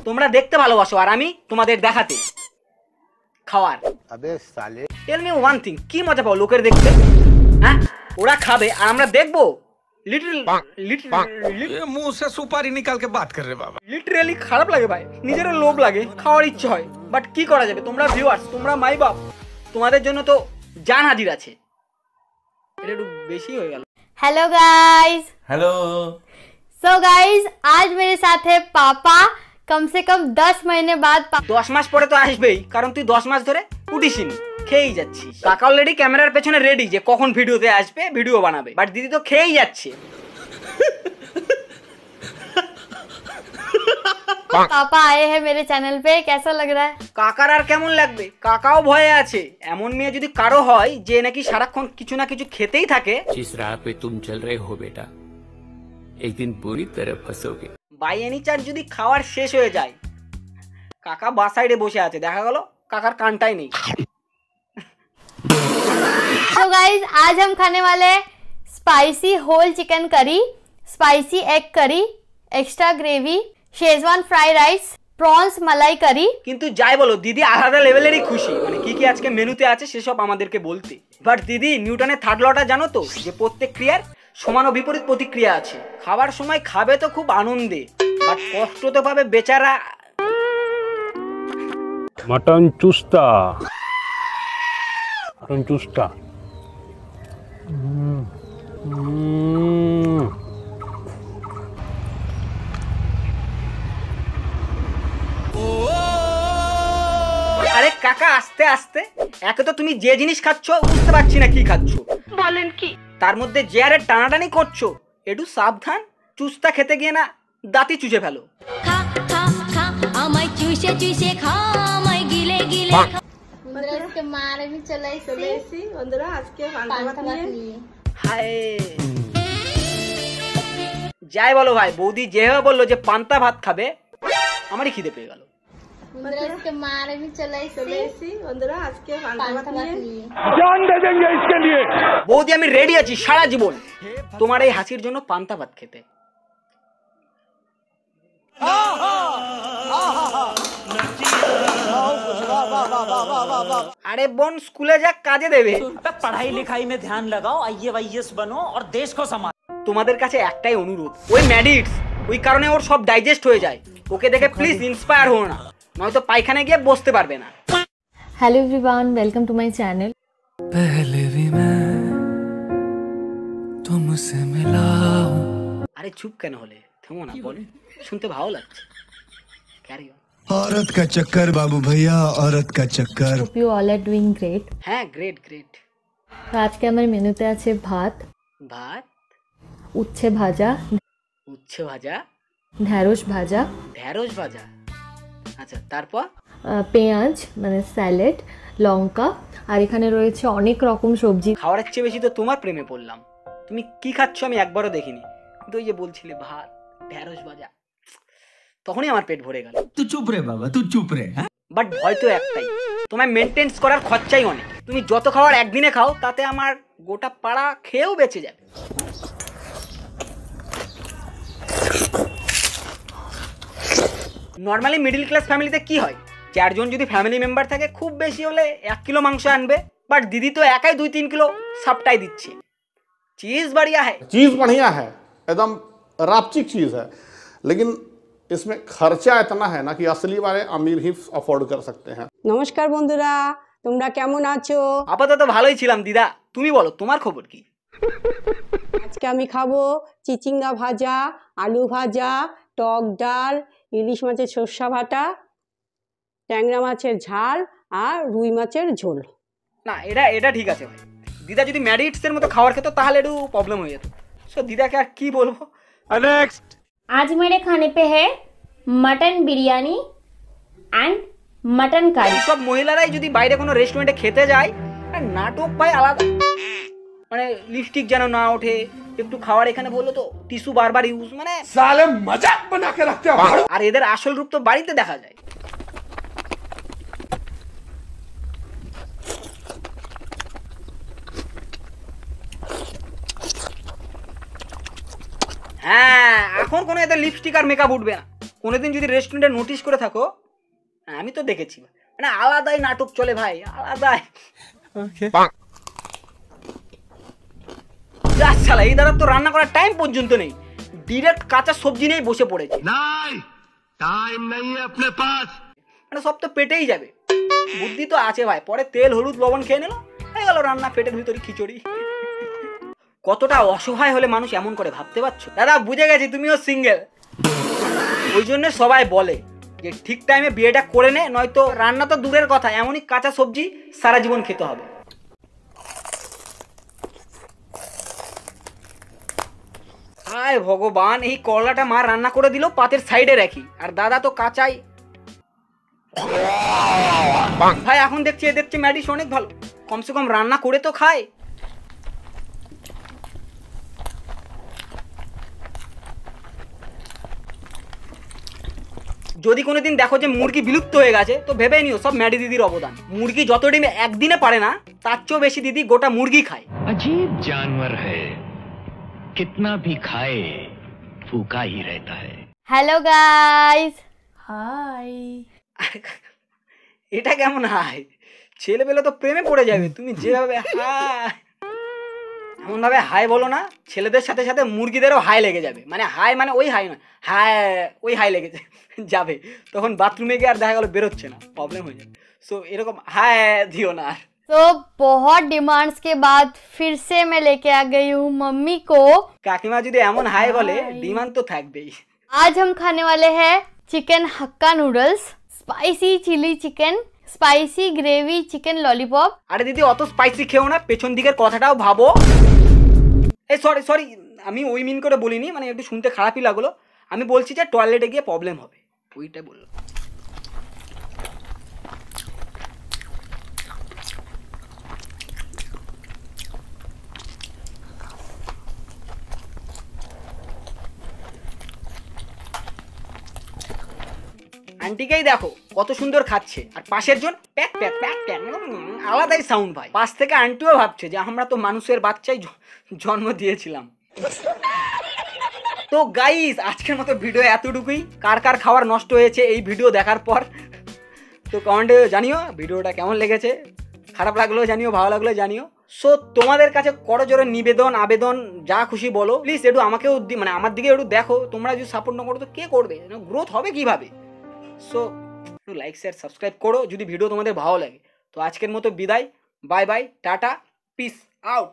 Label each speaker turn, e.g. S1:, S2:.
S1: তোমরা দেখতে ভালোবাসো আর আমি তোমাদের দেখাতে খাওয়ার। টেল মি ওয়ান থিং, কি মজা পাও লোকের দেখতে? হ্যাঁ, ওরা খাবে আর আমরা দেখবো?
S2: मुंह से सुपारी निकाल के बात कर रहे बाबा।
S1: লিটারালি খারাপ লাগে ভাই, নিজেরও লোভ লাগে, খাওয়ার ইচ্ছে হয়, বাট কি করা যাবে? তোমরা ভিউয়ার্স, তোমরা মাই বাপ, তোমাদের জন্য তো জান হাজির আছে। এটা একটু বেশি হয়ে গেল।
S3: Hello guys.
S2: Hello.
S3: So guys, आज मेरे साथ है पापा। कम से कम 10 महीने बाद
S1: 10 মাস পরে তো আসবেই, কারণ তুই 10 মাস ধরে উঠিসনি, খেয়েই যাচ্ছিস। কাকা অলরেডি ক্যামেরার পেছনে রেডি যে কখন ভিডিওতে আসবে, ভিডিও বানাবে, বাট দিদি তো খেয়েই যাচ্ছে।
S3: पापा आए हैं मेरे चैनल पे, कैसा लग रहा है?
S1: কাকার আর কেমন লাগবে, কাকাও ভয়ে আছে। এমন মেয়ে যদি কারো হয় যে নাকি সারাক্ষণ কিছু না কিছু খেতেই থাকে,
S4: जिस राह पे तुम चल रहे हो बेटा, एक दिन बुरी तरह फंसोगे।
S1: বাই এনি চান্স যদি খাওয়ার শেষ হয়ে যায়, কাকা বাস সাইডে বসে আছে, দেখা গেল কাকার কানটাই নেই।
S3: तो गाइस, आज हम खाने वाले हैं spicy whole chicken curry, spicy egg curry, extra gravy, schezwan fry rice, prawns malai curry.
S1: কিন্তু যাই বলো, দিদি আলাদা লেভেলেরই খুশি, মানে কি কি আজকে মেনুতে আছে সেসব আমাদেরকে বলতে। বাট দিদি, নিউটনের থার্ড লটা জানো তো, যে প্রত্যেক ক্রিয়ার সমান ও বিপরীত প্রতিক্রিয়া আছে। খাবার সময় খাবে তো খুব আনন্দে, বাট কষ্ট তো পাবে বেচারা।
S5: मटन चुस्ता, मटन चुस्ता।
S1: আরে কাকা, আস্তে আস্তে, একে তো তুমি যে জিনিস খাচ্ছ বুঝতে পারছি না কি খাচ্ছ,
S6: বলেন কি?
S1: তার মধ্যে যে আরে টানাটানি করছো, একটু সাবধান, চুস্তা খেতে গিয়ে না দাঁতই চুষে ফেলো।
S6: খা খা খা আমায় চুষে চুষে খা, আমায় গিলে গিলে খা।
S3: বন্ধুরা আজকে মারে भी চলে এসেছি।
S7: বন্ধুরা আজকে পান্তা ভাত নিয়ে।
S1: হায়, যাই বলো ভাই, বৌদি যেভাবে বললো যে পান্তা ভাত খাবে, আমারই খিদে পেয়ে গেল।
S3: বন্ধুরা আজকে মারে भी চলে এসেছি।
S7: বন্ধুরা আজকে পান্তা ভাত নিয়ে।
S5: जान दे देंगे इसके लिए।
S1: বৌদি, আমি রেডি আছি সারা জীবন তোমার এই হাসির জন্য পান্তা ভাত খেতে। আরে বোন, স্কুলে যা কাজে দেবে।
S8: पढ़ाई लिखाई में ध्यान लगाओ, IAS बनो और देश को संभालो।
S1: তোমাদের কাছে একটাই অনুরোধ, ওই ম্যাডিটস, ওই কারণে ওর সব ডাইজেস্ট হয়ে যায়, ওকে দেখে প্লিজ ইন্সপায়ার হও না, নয়তো পায়খানে গিয়ে বসতে পারবে না।
S3: Hello everyone, welcome to my channel.
S2: पहले भी मैं तुमसे मिला हूं।
S1: আরে চুপ কেন হলে, থেমো না, বল, শুনতে ভালো লাগছে। Carry on.
S9: औरत का चक्कर बाबू भैया, औरत का चक्कर।
S3: Hope you all are doing great.
S1: হ্যাঁ, গ্রেট গ্রেট।
S3: তো আজকে আমার মেনুতে আছে ভাত,
S1: ভাত,
S3: উচ্ছে ভাজা,
S1: উচ্ছে ভাজা,
S3: ঢ্যাঁড়স ভাজা,
S1: ঢেঁড়স ভাজা, আচ্ছা, তারপর
S3: পেঁয়াজ মানে স্যালাড, লঙ্কা, আর এখানে রয়েছে অনেক রকম সবজি।
S1: খাওয়ার চেয়ে বেশি তো তোমার প্রেমে পড়লাম। তুমি কি খাচ্ছ আমি একবারও দেখিনি, কিন্তু ওই যে বলছিলে ভাত, ঢেঁড়স ভাজা, তখনই আমার পেট ভরে গেল।
S2: तू चुप रे बाबा, तू चुप रे।
S1: বাট ভয় তো একটাই, তোমায় মেনটেন্স করার খরচাই অনেক। তুমি যত খাবার একদিনে খাও, তাতে আমার গোটা পাড়া খেয়েও বেঁচে যাবে। নর্মালি মিডিল ক্লাস ফ্যামিলিতে কি হয়, 4 জন যদি ফ্যামিলি মেম্বার থাকে, খুব বেশি হলে 1 কিলো মাংস আনবে, বাট দিদি তো একাই 2-3 কিলো সাপটাই দিচ্ছে। चीज बढ़िया है,
S10: चीज़ बढ़िया है, एकदम रापचिक चीज़ है, लेकिन इसमें खर्चा इतना है ना कि असली वाले अमीर ही अफोर्ड कर सकते हैं।
S7: নমস্কার বন্ধুরা, তোমরা কেমন আছো?
S1: আপাতত ভালোই ছিলাম। দিদা, তুমি বলো, তোমার খবর কি?
S7: আজকে আমি খাবো চিচিঙ্গা ভাজা, আলু ভাজা, টক ডাল, ইলিশ মাছের সর্ষা বাটা, ট্যাংরা মাছের ঝাল আর রুই মাছের ঝোল।
S1: না, এটা ঠিক আছে ভাই। দিদা যদি ম্যারিটসের মতো খাবার খেতো তাহলে একটু প্রবলেম হয়ে যেত। সো দিদাকে আর কি বলবো।
S5: नेक्स्ट।
S3: आज मेरे खाने पे है mutton biryani and mutton curry.
S1: সব মহিলারাই যদি বাইরে কোনো রেস্টুরেন্টে খেতে যায়, আর নাটক পায় আলাদা, মানে লিপস্টিক যেন না ওঠে, একটু খাবার এখানে বললো তো টিস্যু বারবার ইউজ, মানে
S2: साले मजाक बना के रखते हो।
S1: আর এদের আসল রূপ তো বাড়িতে দেখা যায়। হ্যাঁ, এখন কোনো এদের লিপস্টিক আর মেকআপ উঠবে না, কোনোদিন যদি রেস্টুরেন্টে নোটিশ করে থাকো, আমি তো দেখেছি, মানে আলাদাই নাটক চলে ভাই, আলাদাই। শালা এই দাদা তো রান্না করার টাইম পর্যন্ত নেই, ডিরেক্ট কাঁচা সবজি নিয়েই বসে পড়েছে।
S2: टाइम नहीं है अपने पास।
S1: মানে সব তো পেটেই যাবে, বুদ্ধি তো আছে ভাই, পরে তেল হলুদ লবণ খেয়ে নিল, হয়ে গেল রান্না, পেটের ভিতরে খিচুড়ি। কতটা অসহায় হলে মানুষ এমন করে, ভাবতে পারছো? দাদা বুঝে গেছি তুমিও সিঙ্গেল, ওই জন্য সবাই বলে যে ঠিক টাইমে বিয়েটা করে নে, নয়তো রান্না তো দূরের কথা, এমনই কাঁচা সবজি সারা জীবন খেতে হবে। হায় ভগবান, এই করলাটা মা রান্না করে দিল, পাতের সাইডে রাখি, আর দাদা তো কাঁচাই। ভাই এখন দেখছি এ দেখছি ম্যাডিস অনেক ভালো, কমসে কম রান্না করে তো খায়। যদি কোনোদিন দেখো যে মুরগি বিলুপ্ত হয়ে গেছে, তো ভেবে নিও সব ম্যাডি দিদির অবদান। মুরগি যত ডিম একদিনে পারে না, তার চেয়েও বেশি দিদি গোটা মুরগি খায়।
S11: अजीब जानवर है, कितना भी खाए भूखा ही रहता है।
S3: हेलो गाइस, हाय।
S1: এটা কেমন হাই? ছেলেবেলে তো প্রেমে পড়ে যাবে, তুমি যেভাবে হাই এমন ভাবে হাই বলো না, ছেলেদের সাথে সাথে মুরগিদেরও হাই লেগে যাবে। মানে হাই মানে ওই হাই নয়, হাই ওই হাই লেগে যাবে, তখন বাথরুমে গিয়ে আর দেখা গেলো বেরোচ্ছে না, প্রবলেম হয়ে যাবে। সো এরকম হাই দিও না।
S3: तो बहुत डिमांड्स के बाद फिर से मैं लेके आ गई हूँ मम्मी को।
S1: কাকিমা যদি এমন হাই বলে, ডিমান্ড তো থাকবেই।
S3: आज हम खाने वाले हैं chicken Hakka noodles, spicy chilli chicken, spicy gravy chicken lollipop.
S1: আরে দিদি অত স্পাইসি খেও না, পেছন দিকের কথাটাও ভাবো। এই সরি সরি, আমি ওই মিন করে বলিনি, মানে একটু শুনতে খারাপই লাগলো। আমি বলছি যে টয়লেটে গিয়ে প্রবলেম হবে, ওইটাই বললাম। আন্টিকেই দেখো কত সুন্দর খাচ্ছে, আর পাশের জন প্যাক প্যাক প্যাক প্যাক, আলাদাই সাউন্ড ভাই। পাশ থেকে আন্টিও ভাবছে যে আমরা তো মানুষের বাচ্চাই জন্ম দিয়েছিলাম। তো গাইস আজকের মতো ভিডিও এতটুকুই। কার কার খাবার নষ্ট হয়েছে এই ভিডিও দেখার পর, তো কমেন্টে জানিও ভিডিওটা কেমন লেগেছে, খারাপ লাগলেও জানিও, ভালো লাগলেও জানিও। সো তোমাদের কাছে করজোরে নিবেদন, আবেদন, যা খুশি বলো, প্লিজ একটু আমাকেও মানে আমার দিকে একটু দেখো। তোমরা যদি সাপোর্ট না করো তো কে করবে? গ্রোথ হবে কিভাবে? সো একটু লাইক শেয়ার সাবস্ক্রাইব করো যদি ভিডিও তোমাদের ভালো লাগে। তো আজকের মতো বিদায়, bye bye, tata, piece out.